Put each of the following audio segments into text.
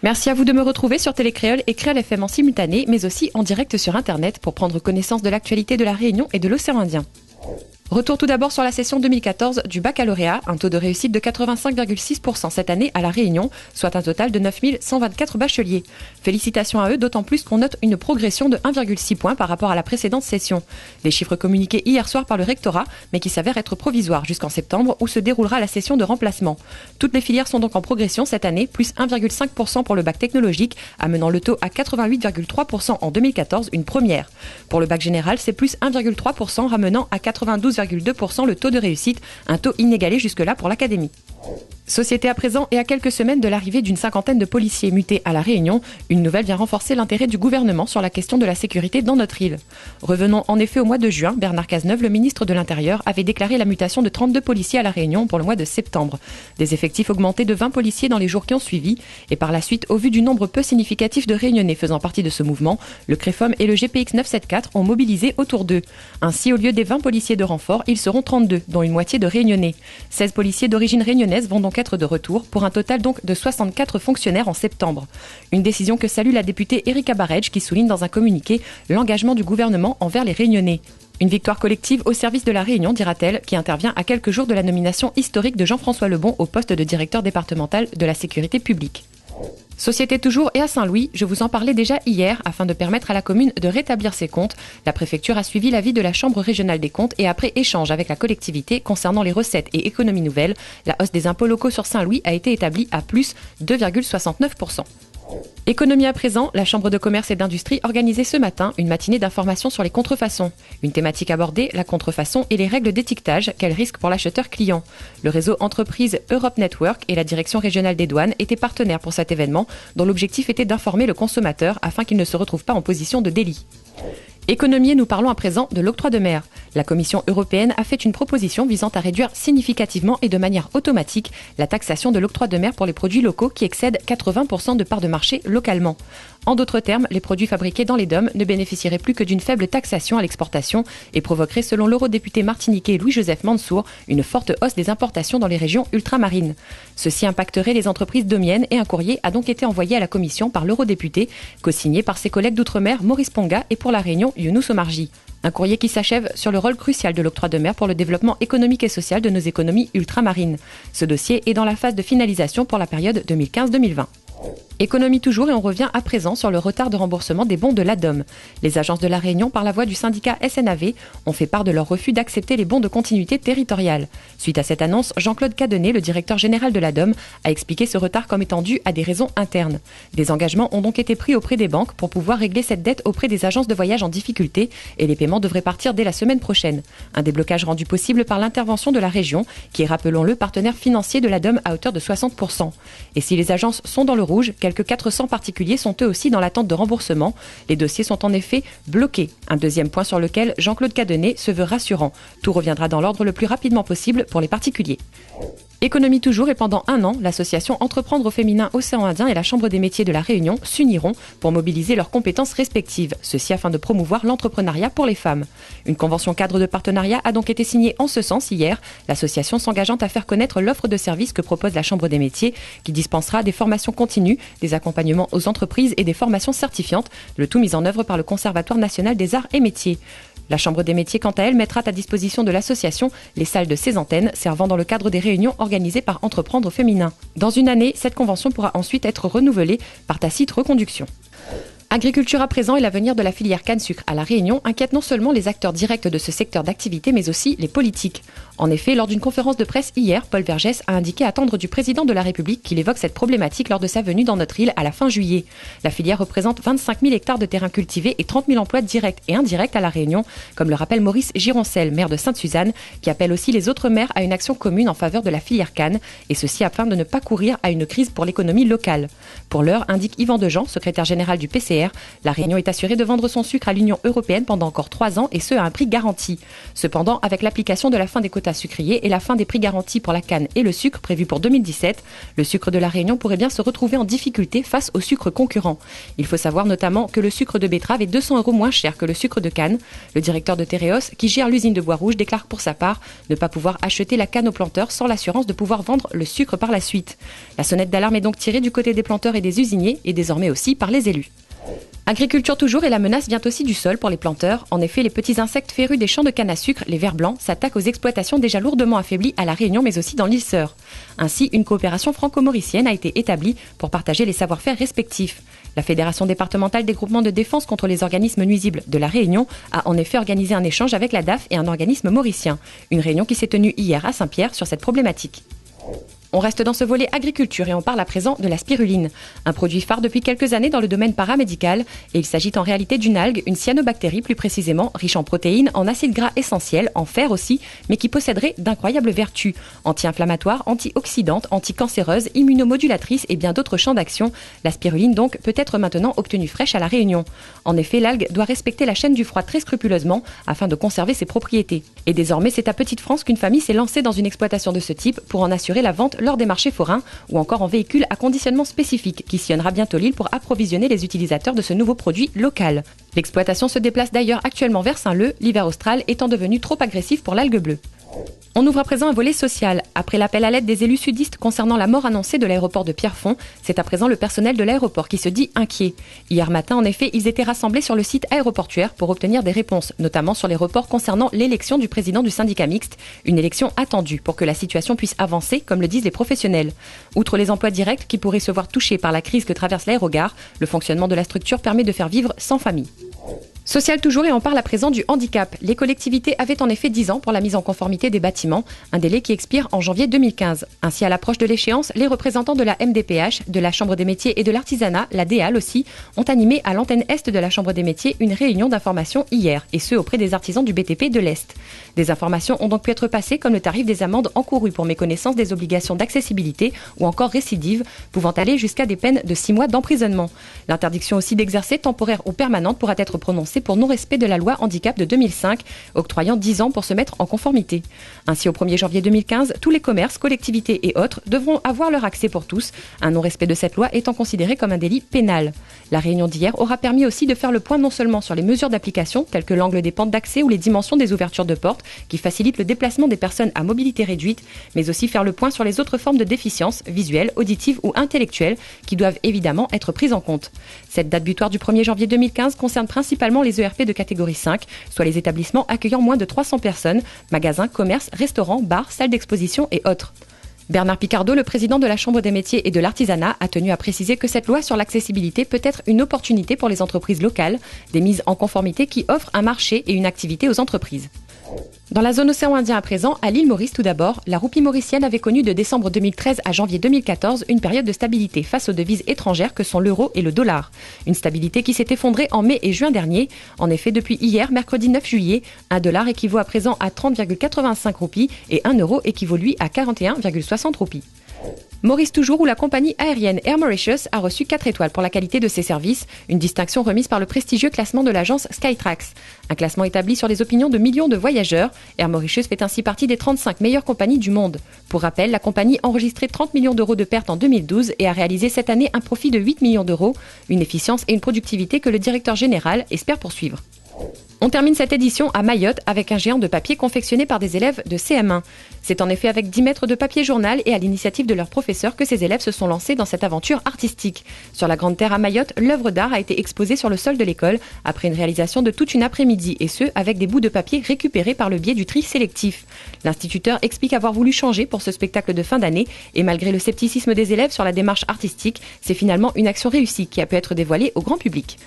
Merci à vous de me retrouver sur Télécréole et Créole FM en simultané, mais aussi en direct sur Internet pour prendre connaissance de l'actualité de la Réunion et de l'océan Indien. Retour tout d'abord sur la session 2014 du baccalauréat, un taux de réussite de 85,6% cette année à La Réunion, soit un total de 9 124 bacheliers. Félicitations à eux, d'autant plus qu'on note une progression de 1,6 points par rapport à la précédente session. Des chiffres communiqués hier soir par le rectorat, mais qui s'avèrent être provisoires jusqu'en septembre où se déroulera la session de remplacement. Toutes les filières sont donc en progression cette année, plus 1,5% pour le bac technologique, amenant le taux à 88,3% en 2014, une première. Pour le bac général, c'est plus 1,3%, ramenant à 92,2% le taux de réussite, un taux inégalé jusque-là pour l'académie. Société à présent et à quelques semaines de l'arrivée d'une cinquantaine de policiers mutés à La Réunion, une nouvelle vient renforcer l'intérêt du gouvernement sur la question de la sécurité dans notre île. Revenons en effet au mois de juin, Bernard Cazeneuve, le ministre de l'Intérieur, avait déclaré la mutation de 32 policiers à La Réunion pour le mois de septembre. Des effectifs augmentés de 20 policiers dans les jours qui ont suivi, et par la suite, au vu du nombre peu significatif de Réunionnais faisant partie de ce mouvement, le CREFOM et le GPX 974 ont mobilisé autour d'eux. Ainsi, au lieu des 20 policiers de renfort, ils seront 32, dont une moitié de Réunionnais. 16 policiers d'origine réunionnaise vont donc être de retour, pour un total donc de 64 fonctionnaires en septembre. Une décision que salue la députée Erika Baredj qui souligne dans un communiqué l'engagement du gouvernement envers les Réunionnais. Une victoire collective au service de la Réunion, dira-t-elle, qui intervient à quelques jours de la nomination historique de Jean-François Lebon au poste de directeur départemental de la sécurité publique. Société toujours et à Saint-Louis, je vous en parlais déjà hier, afin de permettre à la commune de rétablir ses comptes. La préfecture a suivi l'avis de la Chambre régionale des comptes et après échange avec la collectivité concernant les recettes et économies nouvelles, la hausse des impôts locaux sur Saint-Louis a été établie à plus 2,69%. Économie à présent, la Chambre de commerce et d'industrie organisait ce matin une matinée d'information sur les contrefaçons. Une thématique abordée, la contrefaçon et les règles d'étiquetage qu'elle risque pour l'acheteur client. Le réseau entreprise Europe Network et la direction régionale des douanes étaient partenaires pour cet événement dont l'objectif était d'informer le consommateur afin qu'il ne se retrouve pas en position de délit. Économie, nous parlons à présent de l'octroi de mer. La Commission européenne a fait une proposition visant à réduire significativement et de manière automatique la taxation de l'octroi de mer pour les produits locaux qui excèdent 80% de part de marché localement. En d'autres termes, les produits fabriqués dans les DOM ne bénéficieraient plus que d'une faible taxation à l'exportation et provoqueraient, selon l'eurodéputé martiniquais Louis-Joseph Mansour, une forte hausse des importations dans les régions ultramarines. Ceci impacterait les entreprises domiennes et un courrier a donc été envoyé à la Commission par l'eurodéputé, co-signé par ses collègues d'outre-mer Maurice Ponga et pour la Réunion Younous Omarji. Un courrier qui s'achève sur le rôle crucial de l'octroi de mer pour le développement économique et social de nos économies ultramarines. Ce dossier est dans la phase de finalisation pour la période 2015-2020. Économie toujours et on revient à présent sur le retard de remboursement des bons de l'ADOM. Les agences de la Réunion, par la voix du syndicat SNAV, ont fait part de leur refus d'accepter les bons de continuité territoriale. Suite à cette annonce, Jean-Claude Cadenet, le directeur général de l'ADOM, a expliqué ce retard comme étant dû à des raisons internes. Des engagements ont donc été pris auprès des banques pour pouvoir régler cette dette auprès des agences de voyage en difficulté et les paiements devraient partir dès la semaine prochaine. Un déblocage rendu possible par l'intervention de la région, qui est, rappelons-le, partenaire financier de l'ADOM à hauteur de 60%. Et si les agences sont dans le rouge, quelques 400 particuliers sont eux aussi dans l'attente de remboursement. Les dossiers sont en effet bloqués. Un deuxième point sur lequel Jean-Claude Cadenet se veut rassurant. Tout reviendra dans l'ordre le plus rapidement possible pour les particuliers. Économie toujours et pendant un an, l'association Entreprendre au féminin Océan Indien et la Chambre des métiers de la Réunion s'uniront pour mobiliser leurs compétences respectives, ceci afin de promouvoir l'entrepreneuriat pour les femmes. Une convention cadre de partenariat a donc été signée en ce sens hier, l'association s'engageant à faire connaître l'offre de services que propose la Chambre des métiers, qui dispensera des formations continues, des accompagnements aux entreprises et des formations certifiantes, le tout mis en œuvre par le Conservatoire national des arts et métiers. La Chambre des métiers, quant à elle, mettra à disposition de l'association les salles de ses antennes, servant dans le cadre des réunions organisées par Entreprendre au féminin. Dans une année, cette convention pourra ensuite être renouvelée par tacite reconduction. Agriculture à présent et l'avenir de la filière canne-sucre à La Réunion inquiète non seulement les acteurs directs de ce secteur d'activité, mais aussi les politiques. En effet, lors d'une conférence de presse hier, Paul Vergès a indiqué attendre du président de la République qu'il évoque cette problématique lors de sa venue dans notre île à la fin juillet. La filière représente 25 000 hectares de terrains cultivés et 30 000 emplois directs et indirects à La Réunion, comme le rappelle Maurice Gironcel, maire de Sainte-Suzanne, qui appelle aussi les autres maires à une action commune en faveur de la filière canne, et ceci afin de ne pas courir à une crise pour l'économie locale. Pour l'heure, indique Yvan Dejean, secrétaire général du PCF, nucléaire, la Réunion est assurée de vendre son sucre à l'Union européenne pendant encore 3 ans et ce à un prix garanti. Cependant, avec l'application de la fin des quotas sucriers et la fin des prix garantis pour la canne et le sucre prévu pour 2017, le sucre de la Réunion pourrait bien se retrouver en difficulté face aux sucres concurrents. Il faut savoir notamment que le sucre de betterave est 200 € moins cher que le sucre de canne. Le directeur de Tereos, qui gère l'usine de Bois-Rouge, déclare pour sa part ne pas pouvoir acheter la canne aux planteurs sans l'assurance de pouvoir vendre le sucre par la suite. La sonnette d'alarme est donc tirée du côté des planteurs et des usiniers et désormais aussi par les élus. Agriculture toujours, et la menace vient aussi du sol pour les planteurs. En effet, les petits insectes férus des champs de canne à sucre, les vers blancs, s'attaquent aux exploitations déjà lourdement affaiblies à La Réunion mais aussi dans l'île Sœur. Ainsi, une coopération franco-mauricienne a été établie pour partager les savoir-faire respectifs. La Fédération départementale des groupements de défense contre les organismes nuisibles de La Réunion a en effet organisé un échange avec la DAF et un organisme mauricien. Une réunion qui s'est tenue hier à Saint-Pierre sur cette problématique. On reste dans ce volet agriculture et on parle à présent de la spiruline, un produit phare depuis quelques années dans le domaine paramédical, et il s'agit en réalité d'une algue, une cyanobactérie plus précisément, riche en protéines, en acides gras essentiels, en fer aussi, mais qui posséderait d'incroyables vertus, anti-inflammatoires, antioxydantes, anticancéreuses, immunomodulatrices et bien d'autres champs d'action. La spiruline donc peut être maintenant obtenue fraîche à La Réunion. En effet, l'algue doit respecter la chaîne du froid très scrupuleusement afin de conserver ses propriétés. Et désormais, c'est à Petite France qu'une famille s'est lancée dans une exploitation de ce type pour en assurer la vente lors des marchés forains ou encore en véhicule à conditionnement spécifique qui sillonnera bientôt l'île pour approvisionner les utilisateurs de ce nouveau produit local. L'exploitation se déplace d'ailleurs actuellement vers Saint-Leu, l'hiver austral étant devenu trop agressif pour l'algue bleue. On ouvre à présent un volet social. Après l'appel à l'aide des élus sudistes concernant la mort annoncée de l'aéroport de Pierrefonds, c'est à présent le personnel de l'aéroport qui se dit inquiet. Hier matin, en effet, ils étaient rassemblés sur le site aéroportuaire pour obtenir des réponses, notamment sur les reports concernant l'élection du président du syndicat mixte, une élection attendue pour que la situation puisse avancer, comme le disent les professionnels. Outre les emplois directs qui pourraient se voir touchés par la crise que traverse l'aérogare, le fonctionnement de la structure permet de faire vivre 100 familles. Social toujours, et on parle à présent du handicap. Les collectivités avaient en effet 10 ans pour la mise en conformité des bâtiments, un délai qui expire en janvier 2015. Ainsi, à l'approche de l'échéance, les représentants de la MDPH, de la Chambre des métiers et de l'artisanat, la DEAL aussi, ont animé à l'antenne Est de la Chambre des métiers une réunion d'information hier, et ce auprès des artisans du BTP de l'Est. Des informations ont donc pu être passées comme le tarif des amendes encourues pour méconnaissance des obligations d'accessibilité ou encore récidive, pouvant aller jusqu'à des peines de 6 mois d'emprisonnement. L'interdiction aussi d'exercer, temporaire ou permanente, pourra être prononcée pour non-respect de la loi handicap de 2005, octroyant 10 ans pour se mettre en conformité. Ainsi, au 1er janvier 2015, tous les commerces, collectivités et autres devront avoir leur accès pour tous, un non-respect de cette loi étant considéré comme un délit pénal. La réunion d'hier aura permis aussi de faire le point non seulement sur les mesures d'application, telles que l'angle des pentes d'accès ou les dimensions des ouvertures de portes, qui facilitent le déplacement des personnes à mobilité réduite, mais aussi faire le point sur les autres formes de déficience, visuelle, auditive ou intellectuelle, qui doivent évidemment être prises en compte. Cette date butoir du 1er janvier 2015 concerne principalement les ERP de catégorie 5, soit les établissements accueillant moins de 300 personnes, magasins, commerces, restaurants, bars, salles d'exposition et autres. Bernard Picardeau, le président de la Chambre des métiers et de l'artisanat, a tenu à préciser que cette loi sur l'accessibilité peut être une opportunité pour les entreprises locales, des mises en conformité qui offrent un marché et une activité aux entreprises. Dans la zone océan Indien à présent, à l'île Maurice tout d'abord, la roupie mauricienne avait connu de décembre 2013 à janvier 2014 une période de stabilité face aux devises étrangères que sont l'euro et le dollar. Une stabilité qui s'est effondrée en mai et juin dernier. En effet, depuis hier, mercredi 9 juillet, un dollar équivaut à présent à 30,85 roupies et un euro équivaut lui à 41,60 roupies. Maurice toujours, où la compagnie aérienne Air Mauritius a reçu 4 étoiles pour la qualité de ses services, une distinction remise par le prestigieux classement de l'agence Skytrax. Un classement établi sur les opinions de millions de voyageurs. Air Mauritius fait ainsi partie des 35 meilleures compagnies du monde. Pour rappel, la compagnie a enregistré 30 millions d'euros de pertes en 2012 et a réalisé cette année un profit de 8 millions d'euros, une efficience et une productivité que le directeur général espère poursuivre. On termine cette édition à Mayotte avec un géant de papier confectionné par des élèves de CM1. C'est en effet avec 10 mètres de papier journal et à l'initiative de leurs professeurs que ces élèves se sont lancés dans cette aventure artistique. Sur la Grande Terre à Mayotte, l'œuvre d'art a été exposée sur le sol de l'école après une réalisation de toute une après-midi et ce, avec des bouts de papier récupérés par le biais du tri sélectif. L'instituteur explique avoir voulu changer pour ce spectacle de fin d'année et malgré le scepticisme des élèves sur la démarche artistique, c'est finalement une action réussie qui a pu être dévoilée au grand public.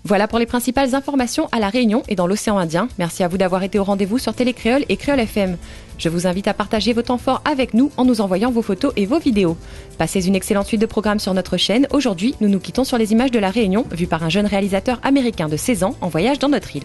Voilà pour les principales informations à La Réunion et dans l'océan Indien. Merci à vous d'avoir été au rendez-vous sur Télécréole et Créole FM. Je vous invite à partager vos temps forts avec nous en nous envoyant vos photos et vos vidéos. Passez une excellente suite de programmes sur notre chaîne. Aujourd'hui, nous nous quittons sur les images de La Réunion vues par un jeune réalisateur américain de 16 ans en voyage dans notre île.